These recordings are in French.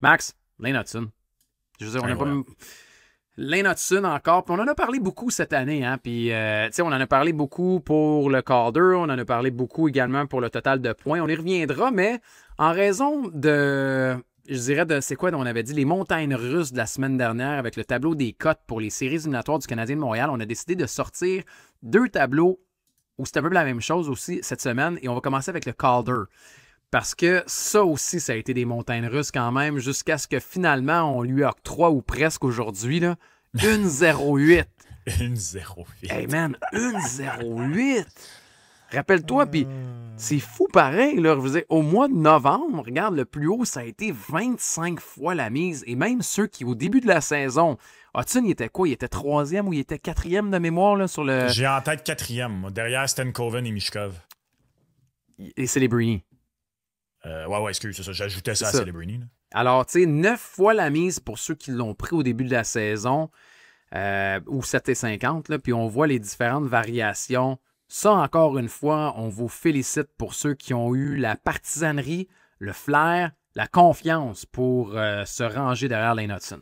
Max, Lane Hudson. Je veux dire, on n'a pas... Lane Hudson encore, puis on en a parlé beaucoup cette année, hein, puis on en a parlé beaucoup pour le Calder, on en a parlé beaucoup également pour le total de points, on y reviendra, mais en raison de, je dirais, c'est quoi on avait dit, les montagnes russes de la semaine dernière avec le tableau des cotes pour les séries éliminatoires du Canadien de Montréal, on a décidé de sortir 2 tableaux où c'est un peu la même chose aussi cette semaine, et on va commencer avec le Calder. Parce que ça aussi, ça a été des montagnes russes quand même, jusqu'à ce que finalement, on lui octroie, ou presque aujourd'hui, là, 1,08. 1,08. Hey man, 1,08. Rappelle-toi, puis c'est fou pareil, là. Je veux dire, au mois de novembre, regarde, le plus haut, ça a été 25 fois la mise. Et même ceux qui, au début de la saison, Hudson, il était quoi? Il était 3e ou il était 4e de mémoire, là, sur le... J'ai en tête 4e, moi, derrière Stankoven et Mishkov. Et Celebrini. Ouais, excuse, c'est ça. J'ajoutais ça à Celebrini. Alors, tu sais, 9 fois la mise pour ceux qui l'ont pris au début de la saison, ou 7,50, là, puis on voit les différentes variations. Ça, encore une fois, on vous félicite pour ceux qui ont eu la partisanerie, le flair, la confiance pour se ranger derrière Lane Hudson.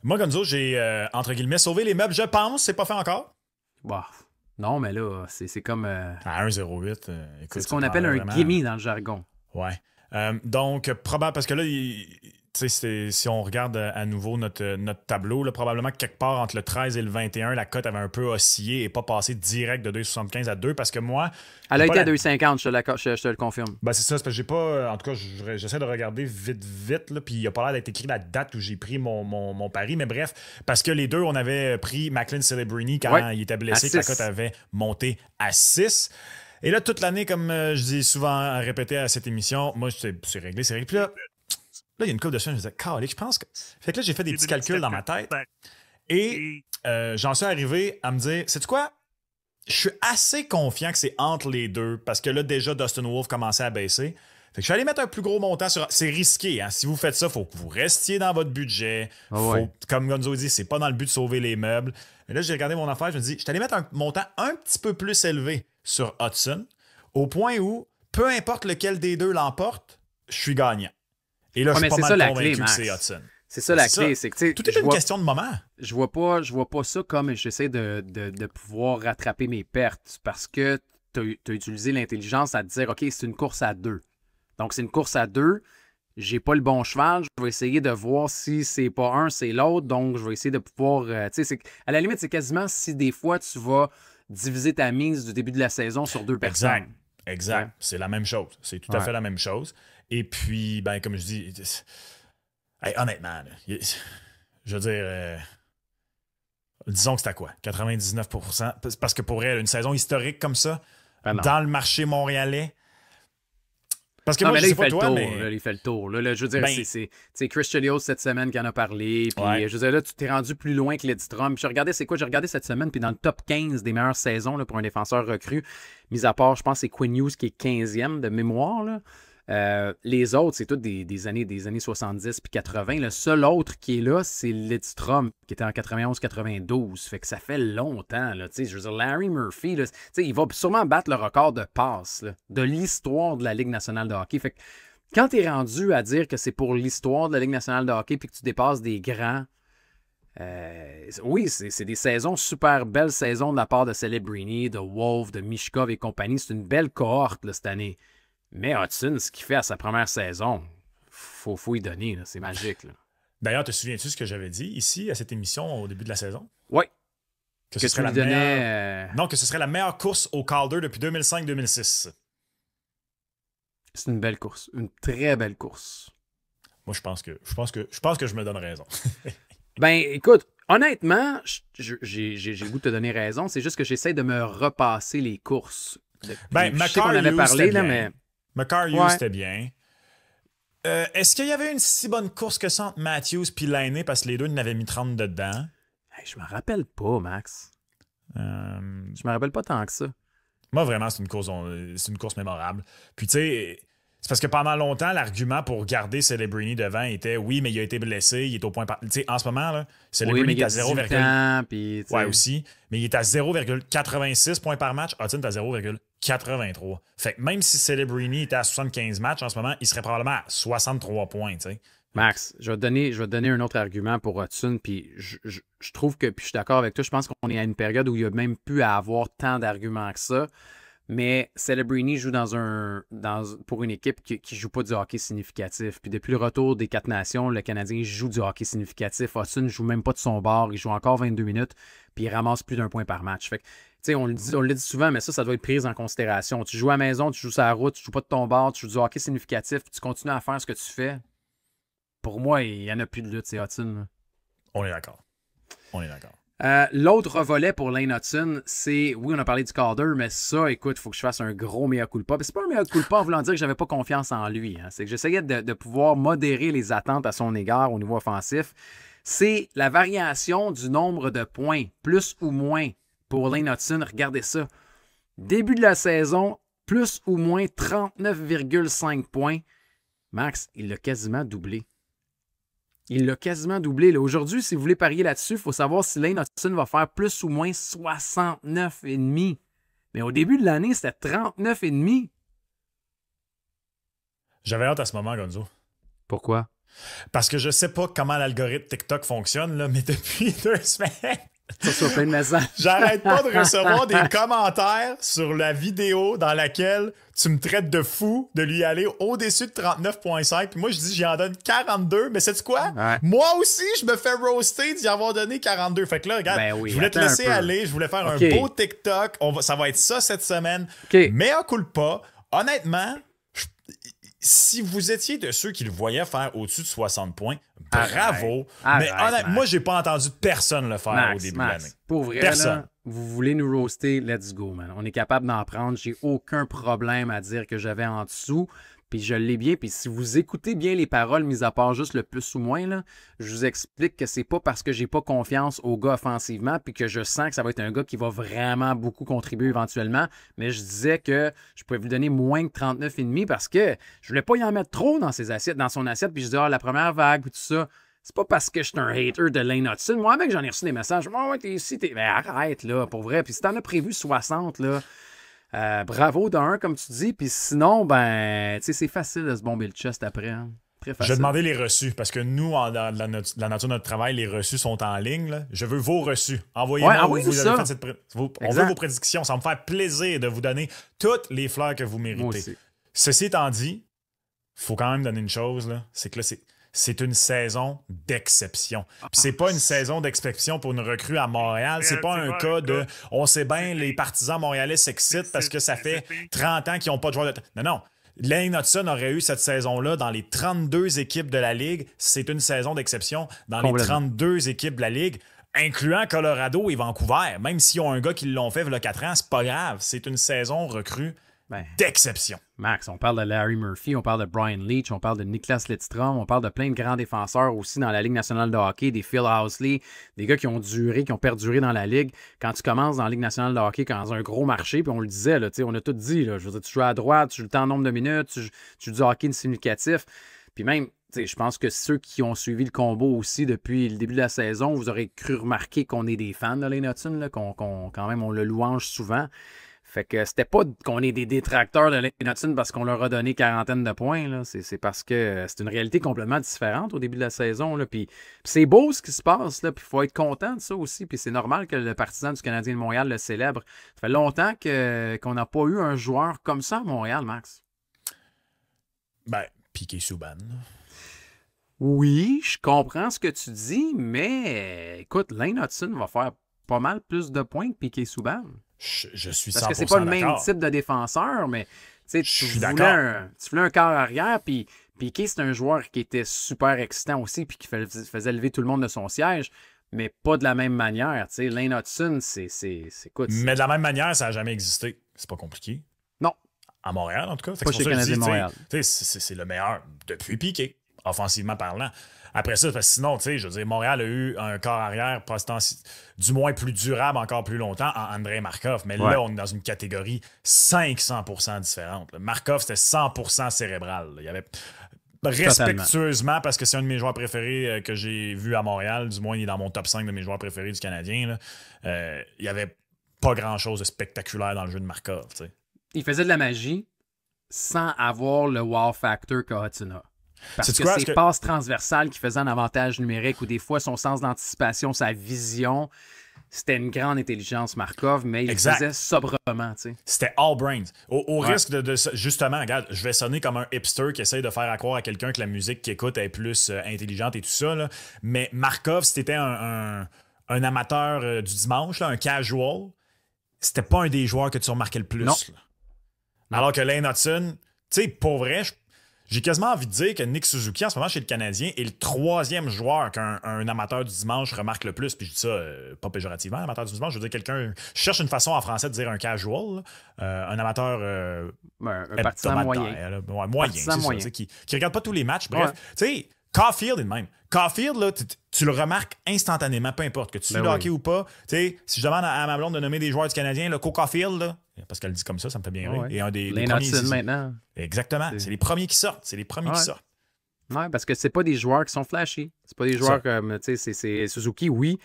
Moi, Gonzo, j'ai, entre guillemets, sauvé les meubles, je pense. C'est pas fait encore. Bah, non, mais là, c'est comme... À 1,08. C'est ce qu'on appelle un gimme dans le jargon. Ouais. Donc, probable, parce que là, si on regarde à nouveau notre tableau, là, probablement que quelque part entre le 13 et le 21, la cote avait un peu oscillé et pas passé direct de 2,75 à 2 parce que moi... Elle a été à 2,50, je te le confirme. Ben c'est ça, c'est parce que j'ai pas... En tout cas, j'essaie de regarder vite, là, puis il a pas l'air d'être écrit la date où j'ai pris mon pari, mais bref, parce que les deux, on avait pris Macklin Celebrini quand il était blessé, que la cote avait monté à 6. Et là, toute l'année, comme je dis souvent répété à cette émission, moi, c'est réglé. Puis là, il y a une couple de semaines, je me disais, calique, je pense que... Fait que là, j'ai fait des petits calculs dans ma tête. Et j'en suis arrivé à me dire, sais-tu quoi? Je suis assez confiant que c'est entre les deux, parce que là, déjà, Dustin Wolf commençait à baisser. Fait que je suis allé mettre un plus gros montant sur... C'est risqué, hein? Si vous faites ça, il faut que vous restiez dans votre budget. Comme Gonzo dit, c'est pas dans le but de sauver les meubles. Mais là, j'ai regardé mon affaire, je me dis, je suis allé mettre un montant un petit peu plus élevé sur Hudson, au point où, peu importe lequel des deux l'emporte, je suis gagnant. Et là, je suis pas mal convaincu que c'est Hudson. C'est ça la clé. C'est que, tout est une question de moment. Je vois pas ça comme j'essaie de pouvoir rattraper mes pertes parce que tu as utilisé l'intelligence à te dire, OK, c'est une course à 2. Donc, c'est une course à 2. J'ai pas le bon cheval. Je vais essayer de voir si c'est pas un, c'est l'autre. Donc, je vais essayer de pouvoir... à la limite, c'est quasiment si des fois, tu vas diviser ta mise du début de la saison sur 2 personnes. Exact. Ouais. C'est la même chose. C'est tout à fait la même chose. Et puis, ben comme je dis... Hey, honnêtement, là, je veux dire... disons que c'était quoi? 99%? Parce que pour elle, une saison historique comme ça, dans le marché montréalais... Parce que non, moi, mais là, je sais pas toi, mais... Là, il fait le tour. Là, je veux dire, c'est Chris Chelios cette semaine qui en a parlé. Puis, je veux dire, là, tu t'es rendu plus loin que Lidstrom. J'ai regardé cette semaine, puis dans le top 15 des meilleures saisons là, pour un défenseur recru, mis à part, je pense, c'est Quinn Hughes qui est 15e de mémoire. Là. Les autres, c'est toutes des années 70 puis 80. Le seul autre qui est là, c'est Lidstrom, qui était en 91-92. Fait que ça fait longtemps. Là, je veux dire, Larry Murphy, là, il va sûrement battre le record de passes là, de l'histoire de la Ligue nationale de hockey. Fait que quand tu es rendu à dire que c'est pour l'histoire de la Ligue nationale de hockey puis que tu dépasses des grands, oui, c'est des saisons, super belles saisons de la part de Celebrini, de Wolf, de Mishkov et compagnie. C'est une belle cohorte là, cette année. Mais Hudson, ce qu'il fait à sa première saison, faut y donner. C'est magique. Là. D'ailleurs, te souviens-tu ce que j'avais dit ici, à cette émission, au début de la saison? Oui. Que ce serait la meilleure... Non, que ce serait la meilleure course au Calder depuis 2005-2006. C'est une belle course. Une très belle course. Moi, je pense que je me donne raison. Ben, écoute, honnêtement, j'ai le goût de te donner raison. C'est juste que j'essaie de me repasser les courses. Ben, McCarr avait parlé, là, mais... McCarr Hughes, c'était bien. Est-ce qu'il y avait une si bonne course que ça entre Matthews et Laine parce que les deux n'avaient mis 30 dedans? Hey, je me rappelle pas, Max. Je me rappelle pas tant que ça. Moi, vraiment, c'est une course mémorable. Puis, tu sais, c'est parce que pendant longtemps, l'argument pour garder Celebrini devant était oui, mais il a été blessé, il est au point par... Tu sais, en ce moment, là, Celebrini est à 0, puis, ouais, aussi. Mais il est à 0,86 points par match. Hudson est à 0,83. Fait que même si Celebrini était à 75 matchs en ce moment, il serait probablement à 63 points, tu sais. Max, je vais te donner un autre argument pour Hudson, puis je trouve que, puis je suis d'accord avec toi, je pense qu'on est à une période où il n'y a même plus à avoir tant d'arguments que ça, mais Celebrini joue pour une équipe qui ne joue pas du hockey significatif. Puis depuis le retour des 4 nations, le Canadien joue du hockey significatif. Hudson ne joue même pas de son bord, il joue encore 22 minutes, puis il ramasse plus d'un point par match. Fait que, on le dit souvent, mais ça doit être pris en considération. Tu joues à la maison, tu joues sur la route, tu joues pas de ton bord, tu joues du hockey significatif, puis tu continues à faire ce que tu fais. Pour moi, il n'y en a plus de lutte, c'est Hudson. Là. On est d'accord. L'autre volet pour Lane Hudson, c'est, oui, on a parlé du Calder, mais ça, écoute, il faut que je fasse un gros mea culpa. C'est pas un mea culpa en voulant dire que j'avais pas confiance en lui. Hein. C'est que j'essayais de pouvoir modérer les attentes à son égard au niveau offensif. C'est la variation du nombre de points, plus ou moins, pour Lane Hudson. Regardez ça. Début de la saison, plus ou moins 39,5 points. Max, il l'a quasiment doublé. Il l'a quasiment doublé. Aujourd'hui, si vous voulez parier là-dessus, il faut savoir si Lane Hudson va faire plus ou moins 69,5. Mais au début de l'année, c'était 39,5. J'avais hâte à ce moment, Gonzo. Pourquoi? Parce que je sais pas comment l'algorithme TikTok fonctionne, là, mais depuis 2 semaines, ça soit plein de messages. J'arrête pas de recevoir des commentaires sur la vidéo dans laquelle tu me traites de fou de lui aller au-dessus de 39,5. Puis moi, je dis, j'y en donne 42. Mais sais-tu quoi? Ouais. Moi aussi, je me fais roaster d'y avoir donné 42. Fait que là, regarde, je voulais te laisser aller. Je voulais faire un beau TikTok. Ça va être ça cette semaine. Mais à culpa, honnêtement, si vous étiez de ceux qui le voyaient faire au-dessus de 60 points, bravo. Mais honnêtement, moi, j'ai pas entendu personne le faire au début de l'année. Pour vrai, personne. Là, vous voulez nous roaster, let's go, man. On est capable d'en prendre. J'ai aucun problème à dire que j'avais en dessous. Puis je l'ai bien. Puis si vous écoutez bien les paroles, mis à part juste le plus ou moins, là, je vous explique que c'est pas parce que j'ai pas confiance au gars offensivement puis que je sens que ça va être un gars qui va vraiment beaucoup contribuer éventuellement. Mais je disais que je pouvais vous donner moins que 39,5 parce que je voulais pas y en mettre trop dans son assiette. Puis je disais, la première vague, puis tout ça. C'est pas parce que je suis un hater de Lane Hudson. Moi, mec, j'en ai reçu des messages. Ouais, t'es ici, t'es. Mais arrête, là, pour vrai. Puis si t'en as prévu 60, là. Bravo d'un, comme tu dis. Puis sinon, c'est facile de se bomber le chest après. Hein. Très facile. Je vais demander les reçus parce que nous, dans la nature de notre travail, les reçus sont en ligne. Là. Je veux vos reçus. Envoyez-moi où vous avez fait on veut vos prédictions. Ça va me faire plaisir de vous donner toutes les fleurs que vous méritez. Ceci étant dit, il faut quand même donner une chose. C'est que là, c'est une saison d'exception. Puis c'est pas une saison d'exception pour une recrue à Montréal. C'est pas un cas de « on sait bien, les partisans montréalais s'excitent parce que ça fait 30 ans qu'ils n'ont pas de joueurs de... » Non. Lane Hudson aurait eu cette saison-là dans les 32 équipes de la Ligue. C'est une saison d'exception dans les 32 équipes de la Ligue, incluant Colorado et Vancouver. Même s'ils ont un gars qui l'ont fait il y a 4 ans, c'est pas grave. C'est une saison recrue d'exception. Max, on parle de Larry Murphy, on parle de Brian Leach, on parle de Niklas Lidstrom, on parle de plein de grands défenseurs aussi dans la Ligue nationale de hockey, des Phil Housley, des gars qui ont perduré dans la Ligue. Quand tu commences dans la Ligue nationale de hockey, dans un gros marché, puis on le disait, là, on a tout dit, là, je veux dire, tu joues à droite, tu joues le temps nombre de minutes, tu joues du hockey significatif. Puis même, je pense que ceux qui ont suivi le combo aussi depuis le début de la saison, vous aurez cru remarquer qu'on est des fans de Lane Hudson, là, quand même, on le louange souvent. Fait que c'était pas qu'on est des détracteurs de Lane Hudson parce qu'on leur a donné 40 de points. Là. C'est parce que c'est une réalité complètement différente au début de la saison. Là. Puis c'est beau ce qui se passe. Puis il faut être content de ça aussi. Puis c'est normal que le partisan du Canadien de Montréal le célèbre. Ça fait longtemps qu'on n'a pas eu un joueur comme ça à Montréal, Max. Piqué Souban. Oui, je comprends ce que tu dis, mais écoute, Lane Hudson va faire pas mal plus de points que Piqué Souban. Je suis 100% Parce que c'est pas le même type de défenseur, mais tu voulais un quart arrière, puis Piqué, c'est un joueur qui était super excitant aussi, puis qui faisait lever tout le monde de son siège, mais pas de la même manière. Lane Hudson, écoute. Mais de la même manière, ça n'a jamais existé. C'est pas compliqué. Non. À Montréal, en tout cas. Pas chez Canadien de Montréal. C'est le meilleur depuis Piqué, offensivement parlant. Après ça, parce que sinon, je veux dire, Montréal a eu un corps arrière du moins plus durable encore plus longtemps en Andrei Markov. Mais là, on est dans une catégorie 500% différente. Markov, c'était 100% cérébral. Il y avait respectueusement, parce que c'est un de mes joueurs préférés que j'ai vu à Montréal, du moins, il est dans mon top 5 de mes joueurs préférés du Canadien. Il n'y avait pas grand-chose de spectaculaire dans le jeu de Markov. Il faisait de la magie sans avoir le wow factor que Hudson a. Parce que ses passes transversales qui faisaient un avantage numérique ou des fois son sens d'anticipation, sa vision, c'était une grande intelligence Markov, mais il le faisait sobrement. Tu sais. C'était all brains. Au risque de justement, regarde, je vais sonner comme un hipster qui essaye de faire croire à quelqu'un que la musique qu'il écoute est plus intelligente et tout ça. Là. Mais Markov, si t'étais un amateur du dimanche, là, un casual, c'était pas un des joueurs que tu remarquais le plus. Non. Alors que Lane Hutson, tu sais, pour vrai, j'ai quasiment envie de dire que Nick Suzuki, en ce moment, chez le Canadien, est le 3e joueur qu'un amateur du dimanche remarque le plus. Puis je dis ça pas péjorativement, amateur du dimanche. Je veux dire quelqu'un... Je cherche une façon en français de dire un casual. Un amateur... un partisan moyen. Moyen, c'est ça. Qui regarde pas tous les matchs. Bref, tu sais, Caulfield est de même. Caulfield, là, tu le remarques instantanément, peu importe que tu suis le hockey ou pas. Tu sais, si je demande à ma blonde de nommer des joueurs du Canadien, le Caulfield, là, parce qu'elle dit comme ça me fait bien rire. Et un des premiers maintenant. Exactement. C'est les premiers qui sortent. Oui, parce que c'est pas des joueurs qui sont flashy. C'est pas des joueurs comme, tu sais, c'est Suzuki, oui.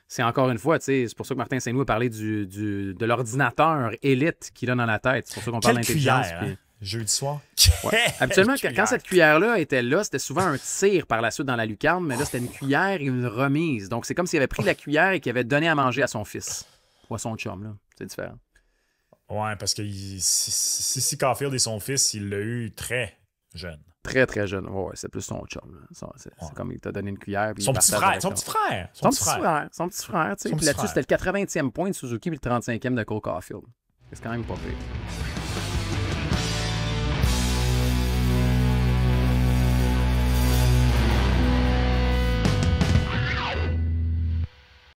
C'est encore une fois, tu sais, c'est pour ça que Martin Saint-Louis a parlé de l'ordinateur élite qu'il a dans la tête. C'est pour ça qu'on parle d'intelligence. Jeudi soir. Ouais. Habituellement, quand cette cuillère-là était là, c'était souvent un tir par la suite dans la lucarne, mais là, c'était une cuillère et une remise. Donc, c'est comme s'il avait pris la cuillère et qu'il avait donné à manger à son fils ou à son chum. Là. C'est différent. Ouais, parce que si Caulfield est son fils, il l'a eu très jeune. Très, très jeune. Ouais, c'est plus son chum. C'est comme il t'a donné une cuillère. Son petit frère. Son petit frère. Tu sais. Puis là-dessus, c'était le 80e point de Suzuki puis le 35e de Cole Caulfield. C'est quand même pas pire.